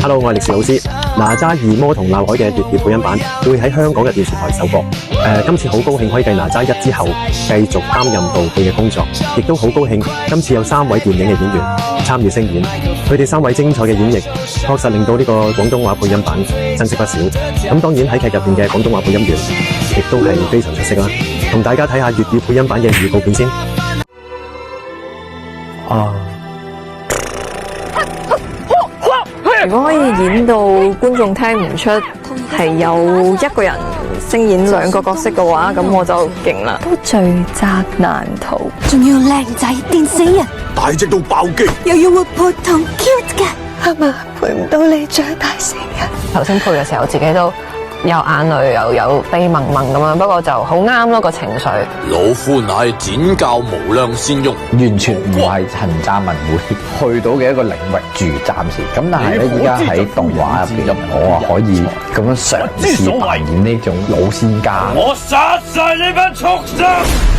Hello， 我係歷史老師。哪吒異魔同鬧海嘅粵語配音版會喺香港嘅電視台首播。今次好高興可以繼哪吒1之後繼續擔任導配嘅工作，亦都好高興今次有3位電影嘅演員參與聲演，佢哋3位精彩嘅演繹，確實令到呢個廣東話配音版珍惜不少。咁當然喺劇入邊嘅廣東話配音員亦都係非常出色啦。同大家睇下粵語配音版嘅預告片先。如果可以演到觀眾聽唔出係有一個人聲演2個角色嘅話，咁我就勁啦。都罪責難逃，仲要靚仔電死人，大隻到爆機，又要活潑同 cute 嘅，係咪陪唔到你長大成人？頭先配嘅時候，自己都有眼淚，又有悲濛濛咁樣，不過就好啱咯個情緒。老夫乃展教無量仙翁，完全唔係陳湛文會去到嘅一個領域住，暫時。咁但係咧，依家喺動畫入邊，我可以咁樣嘗試扮演呢種老仙家。我殺晒你班畜生！